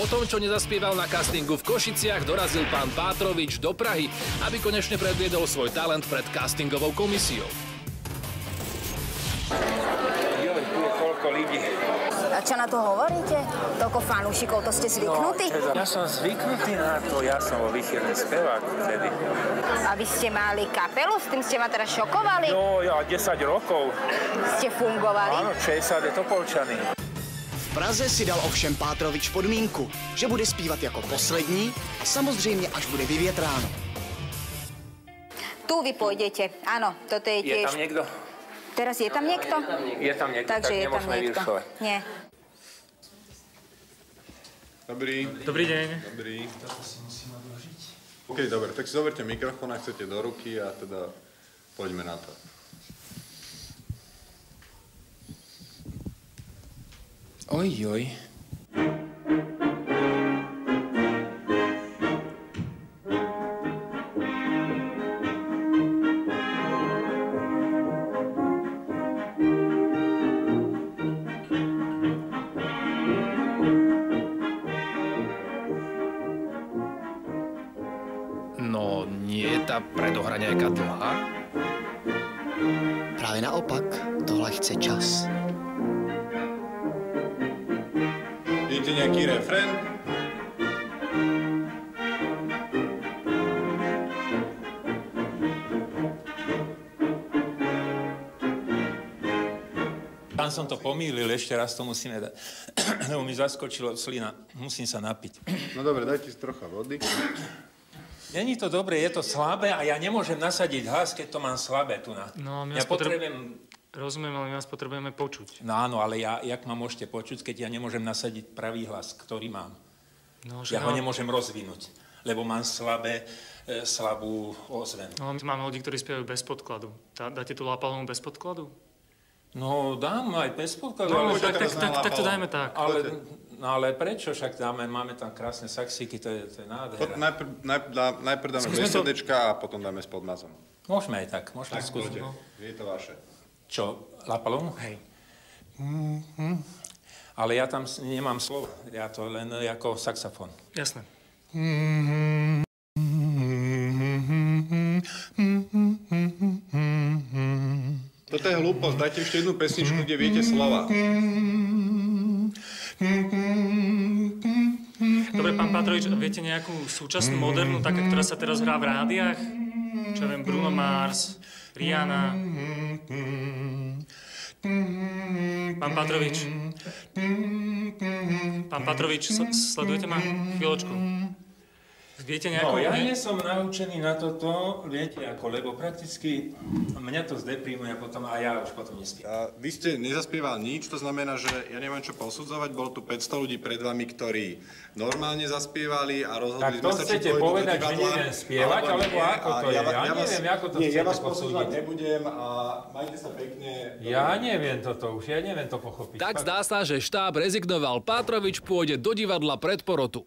Po tom, čo nezaspieval na castingu v Košiciach, dorazil pán Pátrovič do Prahy, aby konečne predviedol svoj talent pred castingovou komisiou. Joj, tu je koľko ľudí. A čo na to hovoríte? Toľko fanúšikov, to ste zvyknutí? Ja som zvyknutý na to, ja som vo výchylný spevák vtedy. A vy ste mali kapelu, s tým ste ma teraz šokovali? No, ja 10 rokov. Ste fungovali? Áno, ČSAD Topolčany. V Praze si dal ovšem Pátrovič podmínku, že bude zpívat jako poslední a samozřejmě až bude vyvětráno. Tu vy pôjdete, áno, toto je tiež... Je tam niekto? Teraz je tam niekto? Je tam niekto, Takže tak je tam nemôžeme niekto. vyrušovať. Nie. Dobrý. Dobrý deň. Dobrý. OK, dobre, tak si zoberte mikrofón, ak chcete do ruky a teda poďme na to. Oj. No, nie je tá predohra nejaká dlhá? Právě naopak, tohle chce čas. Vidíte nejaký refrén? Tam som to pomýlil, ešte raz to musíme dať. Lebo mi zaskočilo slina. Musím sa napiť. No dobre, dajte si trocha vody. Není to dobre, je to slabé a ja nemôžem nasadiť hlas, keď to mám slabé tu na. No, my ja vás potrebujem... Rozumiem, ale my vás potrebujeme počuť. No áno, ale jak ma môžete počuť, keď ja nemôžem nasadiť pravý hlas, ktorý mám? No, Ja ho nemôžem rozvinúť, lebo mám slabú ozvenu. No, my máme ľudí, ktorí spievajú bez podkladu. Dáte tú Lapalonu bez podkladu? No, dám aj bez podkladu. No, ale tak to dajme tak. Ale prečo? Však máme tam krásne saxíky, to je nádhera. Najprv dáme bez srdečka a potom dáme s podmazom. Môžeme aj tak, môžeme skúsiť. Je to vaše. Čo, Lapalonu? Hej. Ale ja tam nemám slovo, ja to len ako saxofón. Jasné. Toto je hlúposť, dajte ešte jednu pesničku, kde viete slova. Dobre, pán Pátrovič, viete nejakú súčasnú modernú, taká, ktorá sa teraz hrá v rádiách? Čo ja viem, Bruno Mars, Rihanna. Pán Pátrovič, sledujete ma? Chvíľočku. Viete nejakú... No, ja nie som naučený na toto, viete ako, lebo prakticky mňa to zdeprimuje potom a ja už potom nespiem. Vy ste nezaspieval nič, to znamená, že ja nemám čo posudzovať. Bolo tu 500 ľudí pred vami, ktorí normálne zaspievali a rozhodli sme sa, či pôjdu do divadla. Tak to chcete povedať, že neviem spievať, alebo ako to je? Ja neviem, ako to chcete ja vás posúdiť. posudzovať nebudem a majte sa pekne. Ja neviem toto už, ja neviem to pochopiť. Tak zdá sa, že štáb rezignoval. Pátrovič pôjde do divadla pred porotu.